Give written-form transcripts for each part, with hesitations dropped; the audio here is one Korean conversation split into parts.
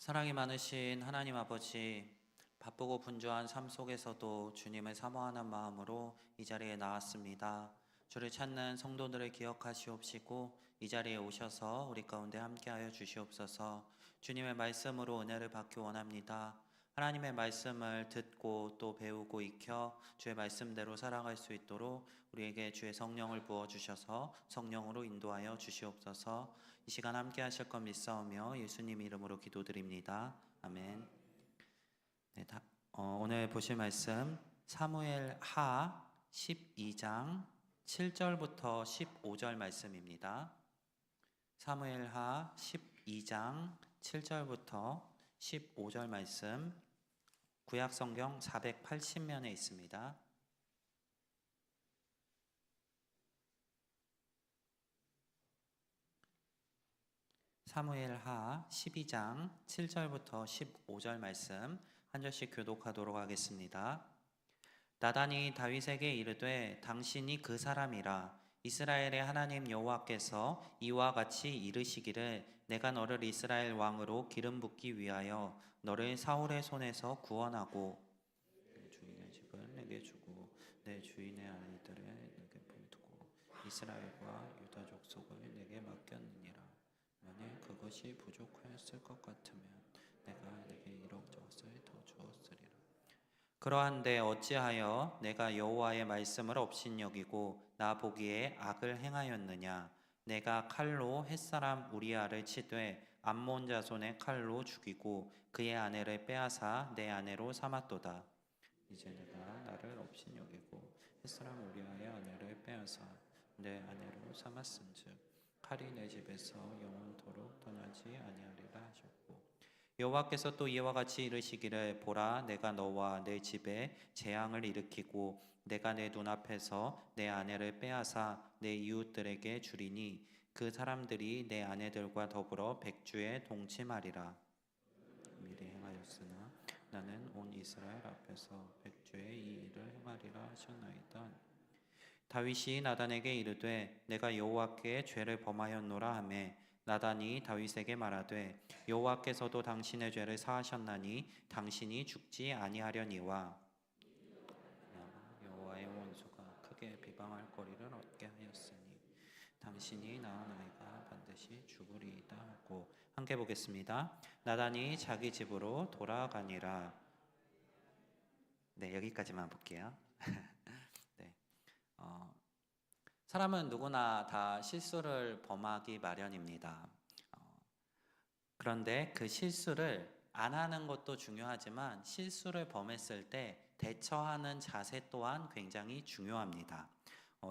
사랑이 많으신 하나님 아버지, 바쁘고 분주한 삶 속에서도 주님을 사모하는 마음으로 이 자리에 나왔습니다. 주를 찾는 성도들을 기억하시옵시고 이 자리에 오셔서 우리 가운데 함께하여 주시옵소서. 주님의 말씀으로 은혜를 받기 원합니다. 하나님의 말씀을 듣고 또 배우고 익혀 주의 말씀대로 살아갈 수 있도록 우리에게 주의 성령을 부어주셔서 성령으로 인도하여 주시옵소서. 이 시간 함께 하실 것 믿사오며 예수님 이름으로 기도드립니다. 아멘. 네, 오늘 보실 말씀 사무엘 하 12장 7절부터 15절 말씀입니다. 사무엘 하 12장 7절부터 15절 말씀 구약 성경 480면에 있습니다. 사무엘 하 12장 7절부터 15절 말씀 한 절씩 교독하도록 하겠습니다. 나단이 다윗에게 이르되 당신이 그 사람이라. 이스라엘의 하나님 여호와께서 이와 같이 이르시기를 내가 너를 이스라엘 왕으로 기름 붓기 위하여 너를 사울의 손에서 구원하고 내 주인의 집을 내게 주고 내 주인의 아이들을 내게 품두고 이스라엘과 유다 족속을 내게 맡겼느니라. 만일 그것이 부족하였을 것 같으면 내가 내게 이럭저것을 더 주었으리라. 그러한데 어찌하여 내가 여호와의 말씀을 업신여기고 나 보기에 악을 행하였느냐. 내가 칼로 햇사람 우리아를 치되 암몬 자손의 칼로 죽이고 그의 아내를 빼앗아 내 아내로 삼았도다. 이제 내가 나를 업신여기고 햇사람 우리아의 아내를 빼앗아 내 아내로 삼았은즉 칼이 내 집에서 영원토록 떠나지 아니하리라 하셨고, 여호와께서 또 이와 같이 이르시기를 보라 내가 너와 내 집에 재앙을 일으키고 내가 내 눈앞에서 내 아내를 빼앗아 내 이웃들에게 주리니 그 사람들이 내 아내들과 더불어 백주에 동침하리라. 미리 행하였으나 나는 온 이스라엘 앞에서 백주에 이 일을 행하리라 하셨나이다. 다윗이 나단에게 이르되 내가 여호와께 죄를 범하였노라 하매 나단이 다윗에게 말하되 여호와께서도 당신의 죄를 사하셨나니 당신이 죽지 아니하려니와 여호와의 원수가 크게 비방할 거리를 얻게 하였으니 당신이 낳은 아이가 반드시 죽으리이다 하고. 함께 보겠습니다. 나단이 자기 집으로 돌아가니라. 네, 여기까지만 볼게요. 네. 사람은 누구나 다 실수를 범하기 마련입니다. 그런데 그 실수를 안 하는 것도 중요하지만 실수를 범했을 때 대처하는 자세 또한 굉장히 중요합니다.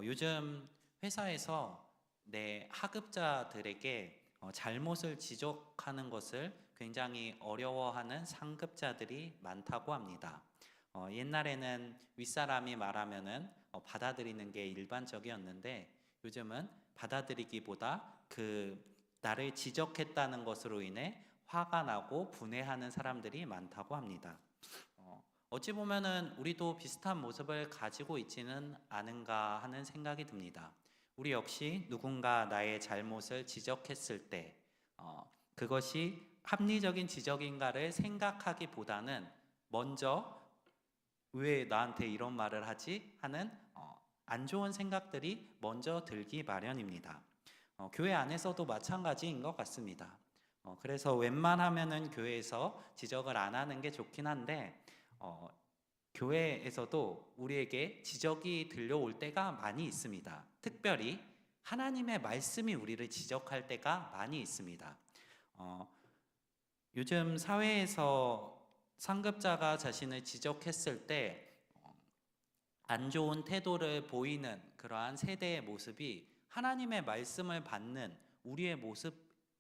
요즘 회사에서 내 하급자들에게 잘못을 지적하는 것을 굉장히 어려워하는 상급자들이 많다고 합니다. 옛날에는 윗사람이 말하면은 받아들이는 게 일반적이었는데 요즘은 받아들이기보다 나를 지적했다는 것으로 인해 화가 나고 분해하는 사람들이 많다고 합니다. 어찌 보면은 우리도 비슷한 모습을 가지고 있지는 않은가 하는 생각이 듭니다. 우리 역시 누군가 나의 잘못을 지적했을 때 그것이 합리적인 지적인가를 생각하기보다는 먼저 왜 나한테 이런 말을 하지? 하는 안 좋은 생각들이 먼저 들기 마련입니다. 교회 안에서도 마찬가지인 것 같습니다. 그래서 웬만하면은 교회에서 지적을 안 하는 게 좋긴 한데 교회에서도 우리에게 지적이 들려올 때가 많이 있습니다. 특별히 하나님의 말씀이 우리를 지적할 때가 많이 있습니다. 요즘 사회에서 상급자가 자신을 지적했을 때 안 좋은 태도를 보이는 그러한 세대의 모습이 하나님의 말씀을 받는 우리의 모습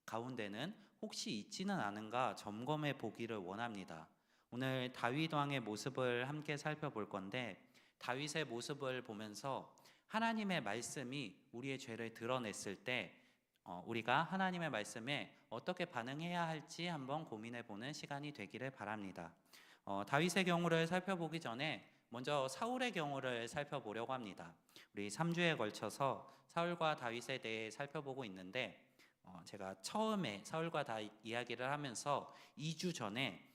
가운데는 혹시 있지는 않은가 점검해 보기를 원합니다. 오늘 다윗 왕의 모습을 함께 살펴볼 건데 다윗의 모습을 보면서 하나님의 말씀이 우리의 죄를 드러냈을 때 우리가 하나님의 말씀에 어떻게 반응해야 할지 한번 고민해 보는 시간이 되기를 바랍니다. 다윗의 경우를 살펴보기 전에 먼저 사울의 경우를 살펴보려고 합니다. 우리 3주에 걸쳐서 사울과 다윗에 대해 살펴보고 있는데 제가 처음에 사울과 이야기를 하면서 2주 전에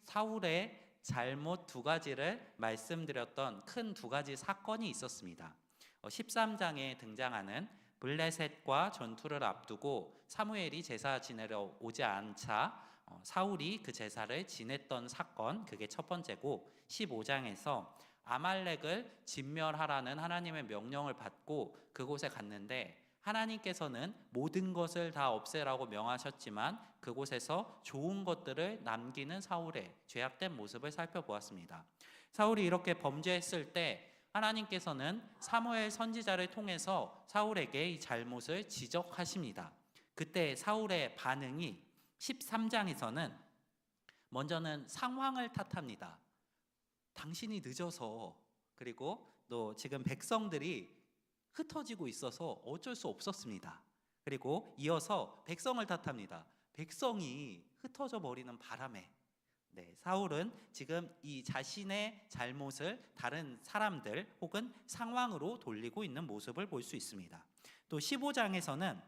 사울의 잘못 두 가지를 말씀드렸던 큰 두 가지 사건이 있었습니다. 13장에 등장하는 블레셋과 전투를 앞두고 사무엘이 제사 지내러 오지 않자 사울이 그 제사를 지냈던 사건, 그게 첫 번째고, 15장에서 아말렉을 진멸하라는 하나님의 명령을 받고 그곳에 갔는데 하나님께서는 모든 것을 다 없애라고 명하셨지만 그곳에서 좋은 것들을 남기는 사울의 죄악된 모습을 살펴보았습니다. 사울이 이렇게 범죄했을 때 하나님께서는 사무엘 선지자를 통해서 사울에게 이 잘못을 지적하십니다. 그때 사울의 반응이 13장에서는 먼저는 상황을 탓합니다. 당신이 늦어서, 그리고 또 지금 백성들이 흩어지고 있어서 어쩔 수 없었습니다. 그리고 이어서 백성을 탓합니다. 백성이 흩어져 버리는 바람에. 사울은 지금 이 자신의 잘못을 다른 사람들 혹은 상황으로 돌리고 있는 모습을 볼 수 있습니다. 또 15장에서는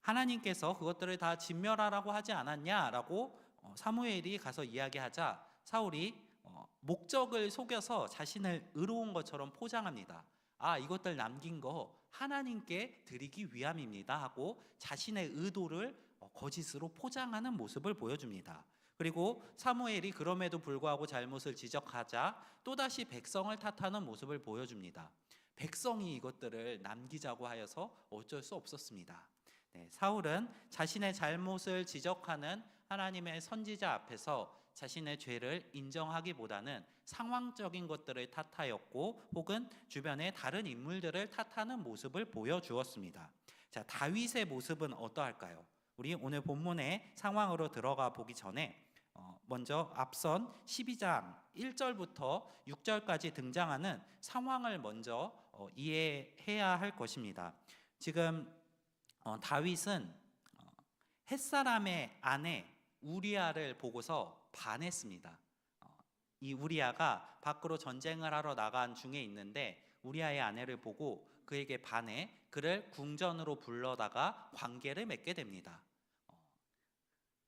하나님께서 그것들을 다 진멸하라고 하지 않았냐라고 사무엘이 가서 이야기하자 사울이 목적을 속여서 자신을 의로운 것처럼 포장합니다. 이것들 남긴 거 하나님께 드리기 위함입니다 하고 자신의 의도를 거짓으로 포장하는 모습을 보여줍니다. 그리고 사무엘이 그럼에도 불구하고 잘못을 지적하자 또다시 백성을 탓하는 모습을 보여줍니다. 백성이 이것들을 남기자고 하여서 어쩔 수 없었습니다. 사울은 자신의 잘못을 지적하는 하나님의 선지자 앞에서 자신의 죄를 인정하기보다는 상황적인 것들을 탓하였고 혹은 주변의 다른 인물들을 탓하는 모습을 보여주었습니다. 자, 다윗의 모습은 어떠할까요? 우리 오늘 본문의 상황으로 들어가 보기 전에 먼저 앞선 12장 1절부터 6절까지 등장하는 상황을 먼저 이해해야 할 것입니다. 지금 다윗은 햇사람의 아내 우리아를 보고서 반했습니다. 이 우리아가 밖으로 전쟁을 하러 나간 중에 있는데 우리아의 아내를 보고 그에게 반해 그를 궁전으로 불러다가 관계를 맺게 됩니다.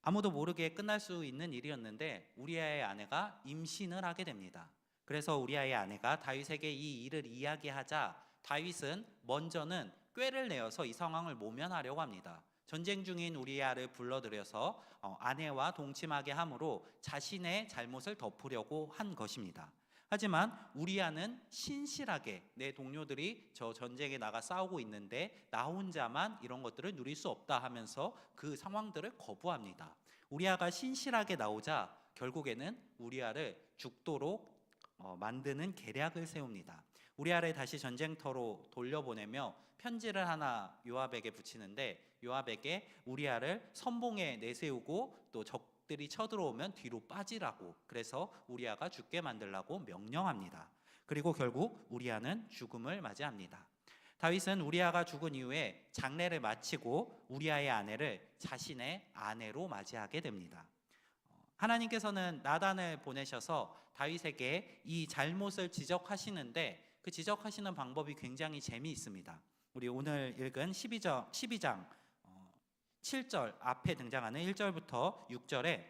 아무도 모르게 끝날 수 있는 일이었는데 우리아의 아내가 임신을 하게 됩니다. 그래서 우리아의 아내가 다윗에게 이 일을 이야기하자 다윗은 먼저는 꾀를 내어서 이 상황을 모면하려고 합니다. 전쟁 중인 우리아를 불러들여서 아내와 동침하게 함으로 자신의 잘못을 덮으려고 한 것입니다. 하지만 우리아는 신실하게 내 동료들이 저 전쟁에 나가 싸우고 있는데 나 혼자만 이런 것들을 누릴 수 없다 하면서 그 상황들을 거부합니다. 우리아가 신실하게 나오자 결국에는 우리아를 죽도록 만드는 계략을 세웁니다. 우리아를 다시 전쟁터로 돌려보내며 편지를 하나 요압에게 붙이는데 요압에게 우리아를 선봉에 내세우고 또 적들이 쳐들어오면 뒤로 빠지라고, 그래서 우리아가 죽게 만들라고 명령합니다. 그리고 결국 우리아는 죽음을 맞이합니다. 다윗은 우리아가 죽은 이후에 장례를 마치고 우리아의 아내를 자신의 아내로 맞이하게 됩니다. 하나님께서는 나단을 보내셔서 다윗에게 이 잘못을 지적하시는데 그 지적하시는 방법이 굉장히 재미있습니다. 우리 오늘 읽은 12장 7절 앞에 등장하는 1절부터 6절에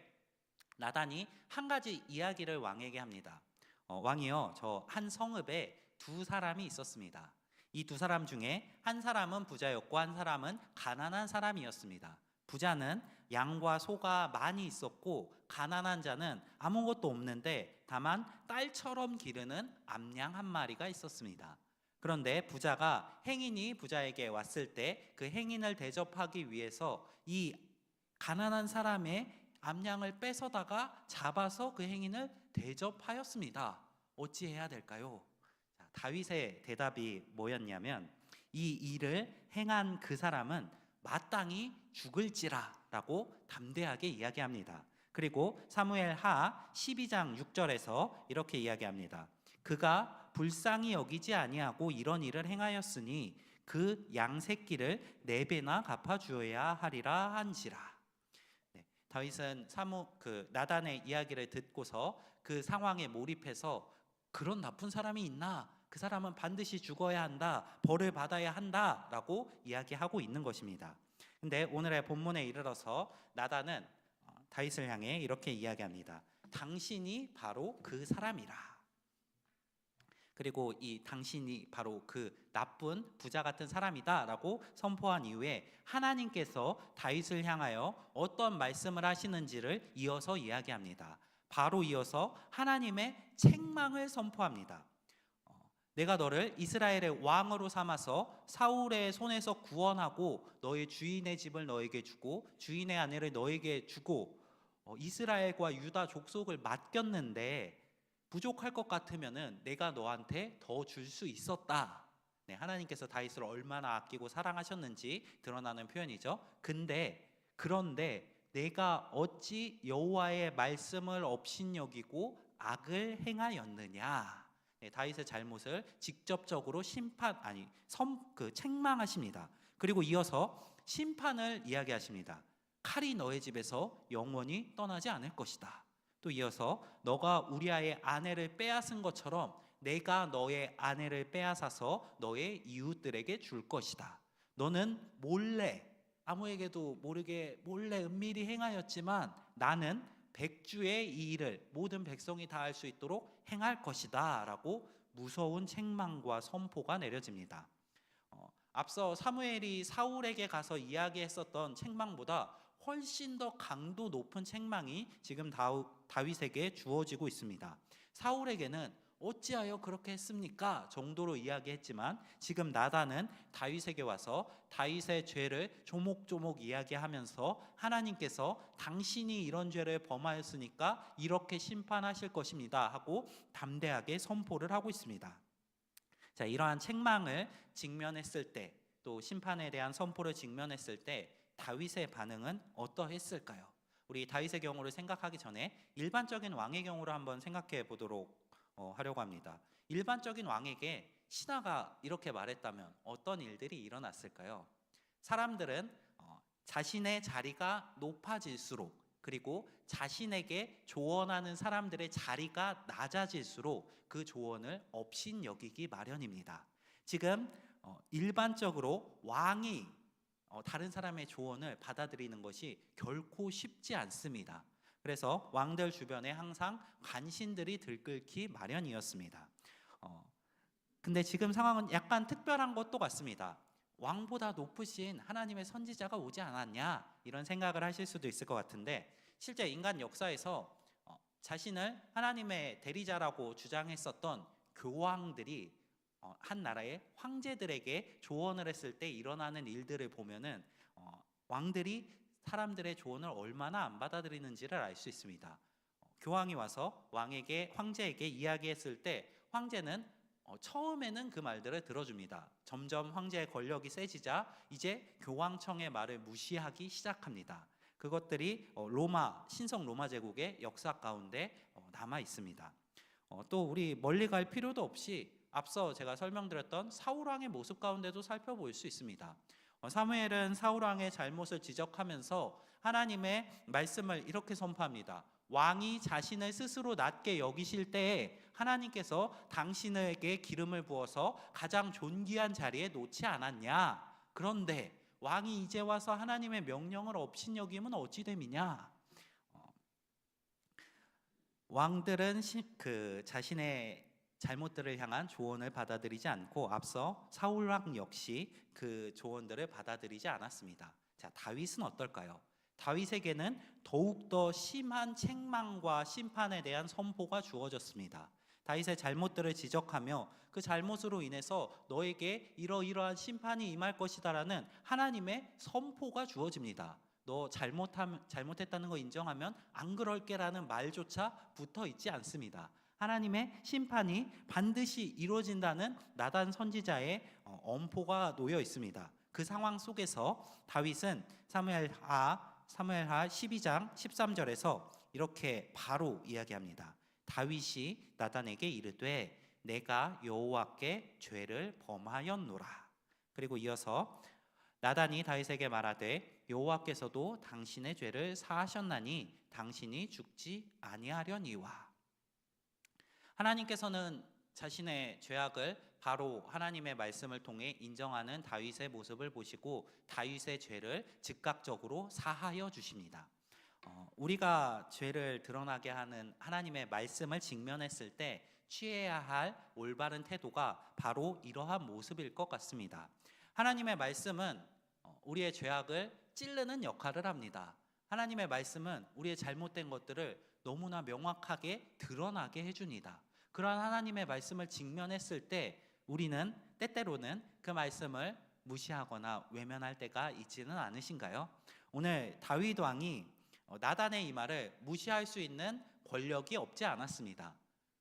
나단이 한 가지 이야기를 왕에게 합니다. 왕이여, 저 한 성읍에 두 사람이 있었습니다. 이 두 사람 중에 한 사람은 부자였고 한 사람은 가난한 사람이었습니다. 부자는 양과 소가 많이 있었고 가난한 자는 아무것도 없는데 다만 딸처럼 기르는 암양 한 마리가 있었습니다. 그런데 부자가 행인이 부자에게 왔을 때 그 행인을 대접하기 위해서 이 가난한 사람의 암양을 뺏어다가 잡아서 그 행인을 대접하였습니다. 어찌해야 될까요? 다윗의 대답이 뭐였냐면 이 일을 행한 그 사람은 마땅히 죽을지라 라고 담대하게 이야기합니다. 그리고 사무엘하 12장 6절에서 이렇게 이야기합니다. 그가 불쌍히 여기지 아니하고 이런 일을 행하였으니 그 양 새끼를 4배나 갚아주어야 하리라 한지라. 다윗은 나단의 이야기를 듣고서 그 상황에 몰입해서 그런 나쁜 사람이 있나? 그 사람은 반드시 죽어야 한다, 벌을 받아야 한다 라고 이야기하고 있는 것입니다. 근데 오늘의 본문에 이르러서 나단은 다윗을 향해 이렇게 이야기합니다. 당신이 바로 그 사람이라. 그리고 이 당신이 바로 그 나쁜 부자 같은 사람이다라고 선포한 이후에 하나님께서 다윗을 향하여 어떤 말씀을 하시는지를 이어서 이야기합니다. 바로 이어서 하나님의 책망을 선포합니다. 내가 너를 이스라엘의 왕으로 삼아서 사울의 손에서 구원하고 너의 주인의 집을 너에게 주고 주인의 아내를 너에게 주고 이스라엘과 유다 족속을 맡겼는데 부족할 것 같으면은 내가 너한테 더 줄 수 있었다. 네, 하나님께서 다윗을 얼마나 아끼고 사랑하셨는지 드러나는 표현이죠. 그런데 내가 어찌 여호와의 말씀을 업신여기고 악을 행하였느냐. 네, 다윗의 잘못을 직접적으로 책망하십니다. 그리고 이어서 심판을 이야기하십니다. 칼이 너의 집에서 영원히 떠나지 않을 것이다. 또 이어서 너가 우리아의 아내를 빼앗은 것처럼 내가 너의 아내를 빼앗아서 너의 이웃들에게 줄 것이다. 너는 몰래 아무에게도 모르게 몰래 은밀히 행하였지만 나는 백주의 이 일을 모든 백성이 다 알 수 있도록 행할 것이다 라고 무서운 책망과 선포가 내려집니다. 앞서 사무엘이 사울에게 가서 이야기했었던 책망보다 훨씬 더 강도 높은 책망이 지금 다윗에게 주어지고 있습니다. 사울에게는 어찌하여 그렇게 했습니까? 정도로 이야기했지만 지금 나단은 다윗에게 와서 다윗의 죄를 조목조목 이야기하면서 하나님께서 당신이 이런 죄를 범하였으니까 이렇게 심판하실 것입니다 하고 담대하게 선포를 하고 있습니다. 자, 이러한 책망을 직면했을 때, 또 심판에 대한 선포를 직면했을 때 다윗의 반응은 어떠했을까요? 우리 다윗의 경우를 생각하기 전에 일반적인 왕의 경우를 한번 생각해 보도록 하려고 합니다. 일반적인 왕에게 신하가 이렇게 말했다면 어떤 일들이 일어났을까요? 사람들은 자신의 자리가 높아질수록, 그리고 자신에게 조언하는 사람들의 자리가 낮아질수록 그 조언을 업신여기기 마련입니다. 지금 일반적으로 왕이 다른 사람의 조언을 받아들이는 것이 결코 쉽지 않습니다. 그래서 왕들 주변에 항상 간신들이 들끓기 마련이었습니다. 근데 지금 상황은 약간 특별한 것도 같습니다. 왕보다 높으신 하나님의 선지자가 오지 않았냐, 이런 생각을 하실 수도 있을 것 같은데, 실제 인간 역사에서 자신을 하나님의 대리자라고 주장했었던 교황들이 한 나라의 황제들에게 조언을 했을 때 일어나는 일들을 보면은 왕들이 사람들의 조언을 얼마나 안 받아들이는지를 알 수 있습니다. 교황이 와서 황제에게 이야기했을 때 황제는 처음에는 그 말들을 들어줍니다. 점점 황제의 권력이 세지자 이제 교황청의 말을 무시하기 시작합니다. 그것들이 신성 로마 제국의 역사 가운데 남아 있습니다. 또 우리 멀리 갈 필요도 없이 앞서 제가 설명드렸던 사울왕의 모습 가운데도 살펴볼 수 있습니다. 사무엘은 사울왕의 잘못을 지적하면서 하나님의 말씀을 이렇게 선포합니다. 왕이 자신을 스스로 낮게 여기실 때에 하나님께서 당신에게 기름을 부어서 가장 존귀한 자리에 놓지 않았냐? 그런데 왕이 이제 와서 하나님의 명령을 업신여기면 어찌 됨이냐? 왕들은 자신의 잘못들을 향한 조언을 받아들이지 않고 앞서 사울왕 역시 그 조언들을 받아들이지 않았습니다. 자, 다윗은 어떨까요? 다윗에게는 더욱더 심한 책망과 심판에 대한 선포가 주어졌습니다. 다윗의 잘못들을 지적하며 그 잘못으로 인해서 너에게 이러이러한 심판이 임할 것이다라는 하나님의 선포가 주어집니다. 너 잘못했다는 거 인정하면 안 그럴게라는 말조차 붙어 있지 않습니다. 하나님의 심판이 반드시 이루어진다는 나단 선지자의 엄포가 놓여 있습니다. 그 상황 속에서 다윗은 사무엘하 12장 13절에서 이렇게 바로 이야기합니다. 다윗이 나단에게 이르되 내가 여호와께 죄를 범하였노라. 그리고 이어서 나단이 다윗에게 말하되 여호와께서도 당신의 죄를 사하셨나니 당신이 죽지 아니하려니와. 하나님께서는 자신의 죄악을 바로 하나님의 말씀을 통해 인정하는 다윗의 모습을 보시고 다윗의 죄를 즉각적으로 사하여 주십니다. 우리가 죄를 드러나게 하는 하나님의 말씀을 직면했을 때 취해야 할 올바른 태도가 바로 이러한 모습일 것 같습니다. 하나님의 말씀은 우리의 죄악을 찌르는 역할을 합니다. 하나님의 말씀은 우리의 잘못된 것들을 너무나 명확하게 드러나게 해줍니다. 그러한 하나님의 말씀을 직면했을 때 우리는 때때로는 그 말씀을 무시하거나 외면할 때가 있지는 않으신가요? 오늘 다윗 왕이 나단의 이 말을 무시할 수 있는 권력이 없지 않았습니다.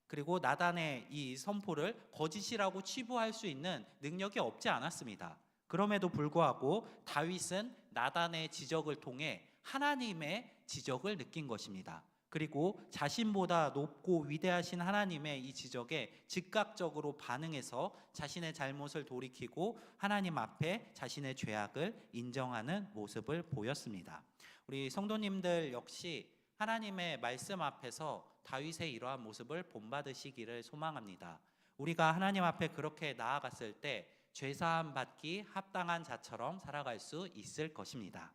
그리고 나단의 이 선포를 거짓이라고 치부할 수 있는 능력이 없지 않았습니다. 그럼에도 불구하고 다윗은 나단의 지적을 통해 하나님의 지적을 느낀 것입니다. 그리고 자신보다 높고 위대하신 하나님의 이 지적에 즉각적으로 반응해서 자신의 잘못을 돌이키고 하나님 앞에 자신의 죄악을 인정하는 모습을 보였습니다. 우리 성도님들 역시 하나님의 말씀 앞에서 다윗의 이러한 모습을 본받으시기를 소망합니다. 우리가 하나님 앞에 그렇게 나아갔을 때 죄사함 받기 합당한 자처럼 살아갈 수 있을 것입니다.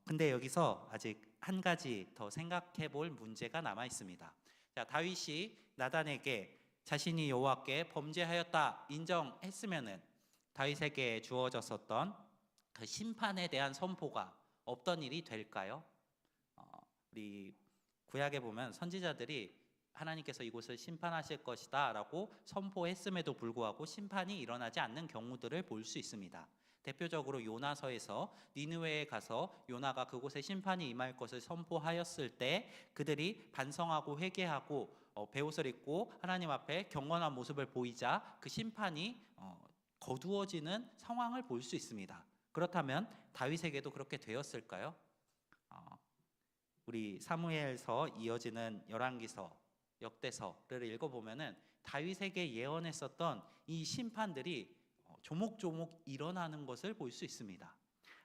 근데 여기서 아직 한 가지 더 생각해 볼 문제가 남아 있습니다. 자, 다윗이 나단에게 자신이 여호와께 범죄하였다 인정했으면은 다윗에게 주어졌었던 그 심판에 대한 선포가 없던 일이 될까요? 우리 구약에 보면 선지자들이 하나님께서 이곳을 심판하실 것이다 라고 선포했음에도 불구하고 심판이 일어나지 않는 경우들을 볼 수 있습니다. 대표적으로 요나서에서 니느웨에 가서 요나가 그곳에 심판이 임할 것을 선포하였을 때 그들이 반성하고 회개하고 베옷을 입고 하나님 앞에 경건한 모습을 보이자 그 심판이 거두어지는 상황을 볼 수 있습니다. 그렇다면 다윗에게도 그렇게 되었을까요? 우리 사무엘서 이어지는 열왕기서, 역대서를 읽어보면은 다윗에게 예언했었던 이 심판들이 조목조목 일어나는 것을 볼 수 있습니다.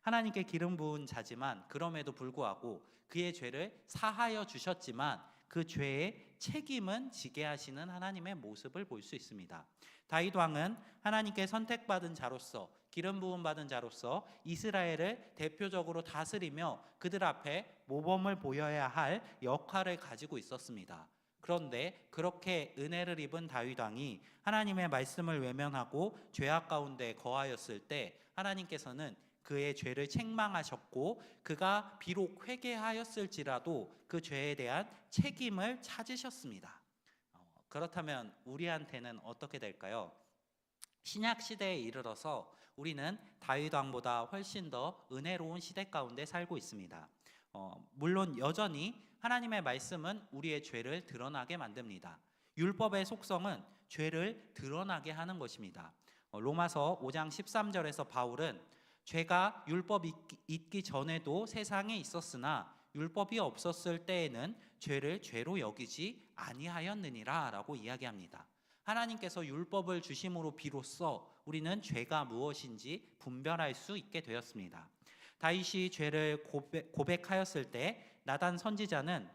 하나님께 기름 부은 자지만 그럼에도 불구하고 그의 죄를 사하여 주셨지만 그 죄의 책임은 지게 하시는 하나님의 모습을 볼 수 있습니다. 다윗 왕은 하나님께 선택받은 자로서 기름 부음 받은 자로서 이스라엘을 대표적으로 다스리며 그들 앞에 모범을 보여야 할 역할을 가지고 있었습니다. 그런데 그렇게 은혜를 입은 다윗 왕이 하나님의 말씀을 외면하고 죄악 가운데 거하였을 때 하나님께서는 그의 죄를 책망하셨고 그가 비록 회개하였을지라도 그 죄에 대한 책임을 찾으셨습니다. 그렇다면 우리한테는 어떻게 될까요? 신약 시대에 이르러서 우리는 다윗 왕보다 훨씬 더 은혜로운 시대 가운데 살고 있습니다. 물론 여전히 하나님의 말씀은 우리의 죄를 드러나게 만듭니다. 율법의 속성은 죄를 드러나게 하는 것입니다. 로마서 5장 13절에서 바울은 죄가 율법 있기 전에도 세상에 있었으나 율법이 없었을 때에는 죄를 죄로 여기지 아니하였느니라 라고 이야기합니다. 하나님께서 율법을 주심으로 비로소 우리는 죄가 무엇인지 분별할 수 있게 되었습니다. 다윗이 죄를 고백하였을 때 나단 선지자는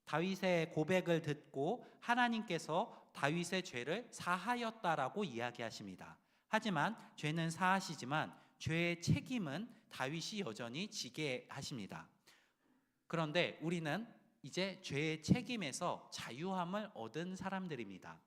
다윗의 고백을 듣고 하나님께서 다윗의 죄를 사하였다라고 이야기하십니다. 하지만 죄는 사하시지만 죄의 책임은 다윗이 여전히 지게 하십니다. 그런데 우리는 이제 죄의 책임에서 자유함을 얻은 사람들입니다.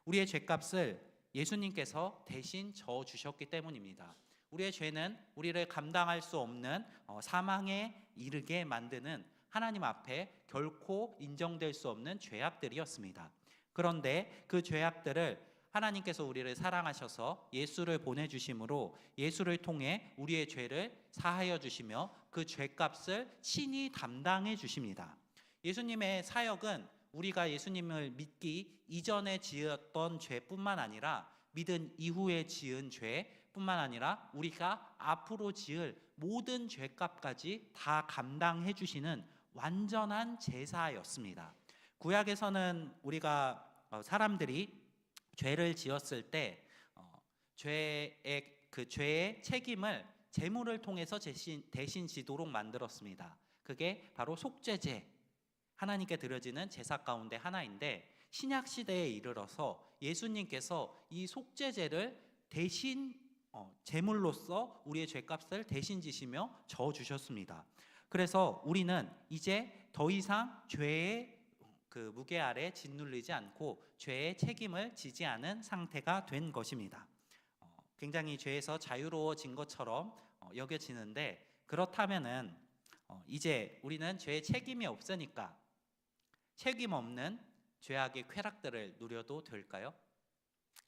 우리의 죄값을 예수님께서 대신 져주셨기 때문입니다. 우리의 죄는 우리를 감당할 수 없는 사망에 이르게 만드는 하나님 앞에 결코 인정될 수 없는 죄악들이었습니다. 그런데 그 죄악들을 하나님께서 우리를 사랑하셔서 예수를 보내주심으로 예수를 통해 우리의 죄를 사하여 주시며 그 죄값을 친히 담당해 주십니다. 예수님의 사역은 우리가 예수님을 믿기 이전에 지었던 죄뿐만 아니라 믿은 이후에 지은 죄뿐만 아니라 우리가 앞으로 지을 모든 죄값까지 다 감당해 주시는 완전한 제사였습니다. 구약에서는 우리가 사람들이 죄를 지었을 때 죄의 책임을 제물을 통해서 대신 지도록 만들었습니다. 그게 바로 속죄제, 하나님께 드려지는 제사 가운데 하나인데 신약 시대에 이르러서 예수님께서 이 속죄제를 대신 제물로서 우리의 죄값을 대신 지시며 져 주셨습니다. 그래서 우리는 이제 더 이상 죄의 그 무게 아래 짓눌리지 않고 죄의 책임을 지지 않은 상태가 된 것입니다. 굉장히 죄에서 자유로워진 것처럼 여겨지는데, 그렇다면은 이제 우리는 죄의 책임이 없으니까 책임 없는 죄악의 쾌락들을 누려도 될까요?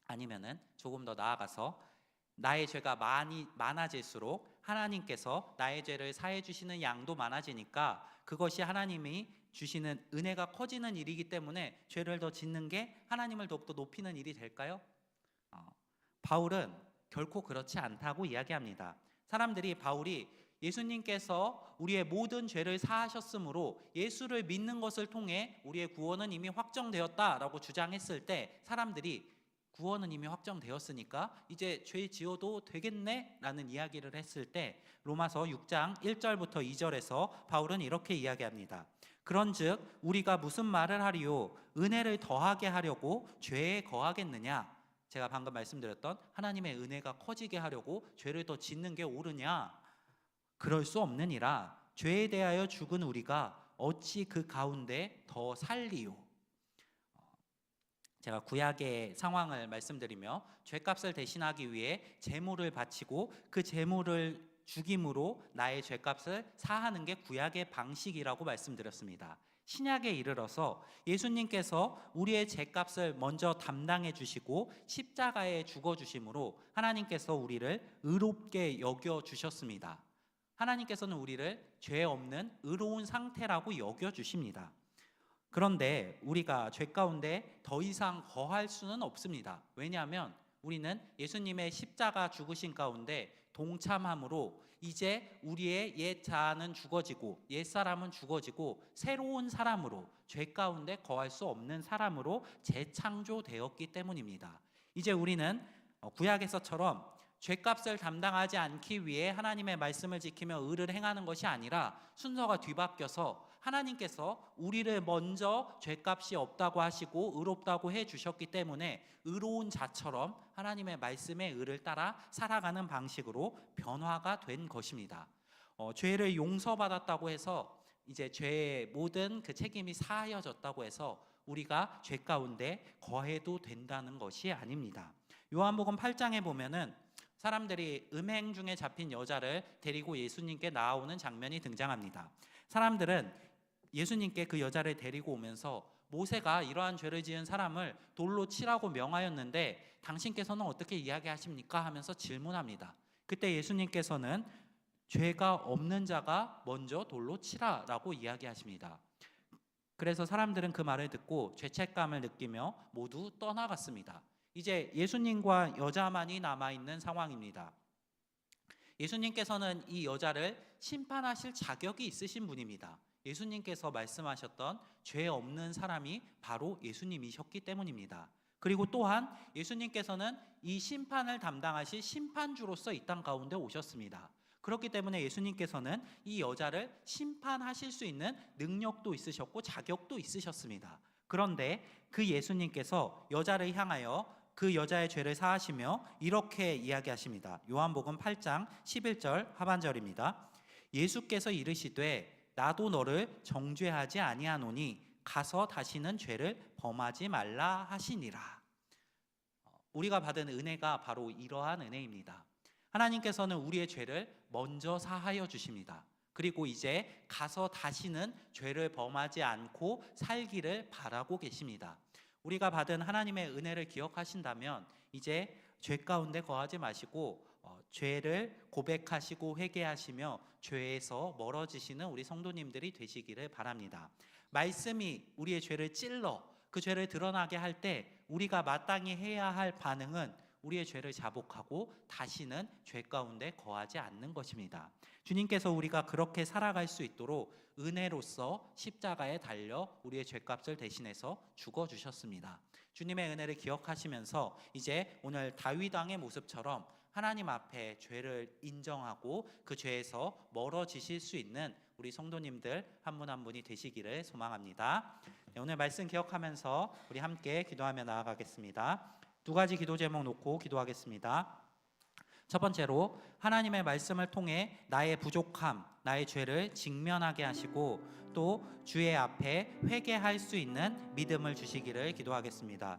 아니면은 조금 더 나아가서 나의 죄가 많아질수록 하나님께서 나의 죄를 사해 주시는 양도 많아지니까 그것이 하나님이 주시는 은혜가 커지는 일이기 때문에 죄를 더 짓는 게 하나님을 더욱더 높이는 일이 될까요? 바울은 결코 그렇지 않다고 이야기합니다. 사람들이 바울이 예수님께서 우리의 모든 죄를 사하셨으므로 예수를 믿는 것을 통해 우리의 구원은 이미 확정되었다라고 주장했을 때, 사람들이 구원은 이미 확정되었으니까 이제 죄 지어도 되겠네 라는 이야기를 했을 때, 로마서 6장 1절부터 2절에서 바울은 이렇게 이야기합니다. 그런즉 우리가 무슨 말을 하리요? 은혜를 더하게 하려고 죄에 거하겠느냐? 제가 방금 말씀드렸던 하나님의 은혜가 커지게 하려고 죄를 더 짓는 게 옳으냐? 그럴 수 없느니라. 죄에 대하여 죽은 우리가 어찌 그 가운데 더 살리요? 제가 구약의 상황을 말씀드리며, 죄값을 대신하기 위해 제물을 바치고 그 제물을 죽임으로 나의 죄값을 사하는 게 구약의 방식이라고 말씀드렸습니다. 신약에 이르러서 예수님께서 우리의 죄값을 먼저 담당해 주시고 십자가에 죽어 주심으로 하나님께서 우리를 의롭게 여겨 주셨습니다. 하나님께서는 우리를 죄 없는 의로운 상태라고 여겨 주십니다. 그런데 우리가 죄 가운데 더 이상 거할 수는 없습니다. 왜냐하면 우리는 예수님의 십자가 죽으신 가운데 동참함으로 이제 우리의 옛 자아는 죽어지고 옛 사람은 죽어지고 새로운 사람으로, 죄 가운데 거할 수 없는 사람으로 재창조되었기 때문입니다. 이제 우리는 구약에서처럼 죄값을 담당하지 않기 위해 하나님의 말씀을 지키며 의를 행하는 것이 아니라 순서가 뒤바뀌어서 하나님께서 우리를 먼저 죄값이 없다고 하시고 의롭다고 해주셨기 때문에 의로운 자처럼 하나님의 말씀의 의를 따라 살아가는 방식으로 변화가 된 것입니다. 죄를 용서받았다고 해서 이제 죄의 모든 그 책임이 사하여졌다고 해서 우리가 죄 가운데 거해도 된다는 것이 아닙니다. 요한복음 8장에 보면은 사람들이 음행 중에 잡힌 여자를 데리고 예수님께 나아오는 장면이 등장합니다. 사람들은 예수님께 그 여자를 데리고 오면서 모세가 이러한 죄를 지은 사람을 돌로 치라고 명하였는데 당신께서는 어떻게 이야기하십니까? 하면서 질문합니다. 그때 예수님께서는 죄가 없는 자가 먼저 돌로 치라라고 이야기하십니다. 그래서 사람들은 그 말을 듣고 죄책감을 느끼며 모두 떠나갔습니다. 이제 예수님과 여자만이 남아있는 상황입니다. 예수님께서는 이 여자를 심판하실 자격이 있으신 분입니다. 예수님께서 말씀하셨던 죄 없는 사람이 바로 예수님이셨기 때문입니다. 그리고 또한 예수님께서는 이 심판을 담당하실 심판주로서 이 땅 가운데 오셨습니다. 그렇기 때문에 예수님께서는 이 여자를 심판하실 수 있는 능력도 있으셨고 자격도 있으셨습니다. 그런데 그 예수님께서 여자를 향하여 그 여자의 죄를 사하시며 이렇게 이야기하십니다. 요한복음 8장 11절 하반절입니다. 예수께서 이르시되 나도 너를 정죄하지 아니하노니 가서 다시는 죄를 범하지 말라 하시니라. 우리가 받은 은혜가 바로 이러한 은혜입니다. 하나님께서는 우리의 죄를 먼저 사하여 주십니다. 그리고 이제 가서 다시는 죄를 범하지 않고 살기를 바라고 계십니다. 우리가 받은 하나님의 은혜를 기억하신다면 이제 죄 가운데 거하지 마시고 죄를 고백하시고 회개하시며 죄에서 멀어지시는 우리 성도님들이 되시기를 바랍니다. 말씀이 우리의 죄를 찔러 그 죄를 드러나게 할 때 우리가 마땅히 해야 할 반응은 우리의 죄를 자복하고 다시는 죄 가운데 거하지 않는 것입니다. 주님께서 우리가 그렇게 살아갈 수 있도록 은혜로서 십자가에 달려 우리의 죄값을 대신해서 죽어주셨습니다. 주님의 은혜를 기억하시면서 이제 오늘 다윗 왕의 모습처럼 하나님 앞에 죄를 인정하고 그 죄에서 멀어지실 수 있는 우리 성도님들 한 분 한 분이 되시기를 소망합니다. 네, 오늘 말씀 기억하면서 우리 함께 기도하며 나아가겠습니다. 두 가지 기도 제목 놓고 기도하겠습니다. 첫 번째로 하나님의 말씀을 통해 나의 부족함, 나의 죄를 직면하게 하시고 또 주의 앞에 회개할 수 있는 믿음을 주시기를 기도하겠습니다.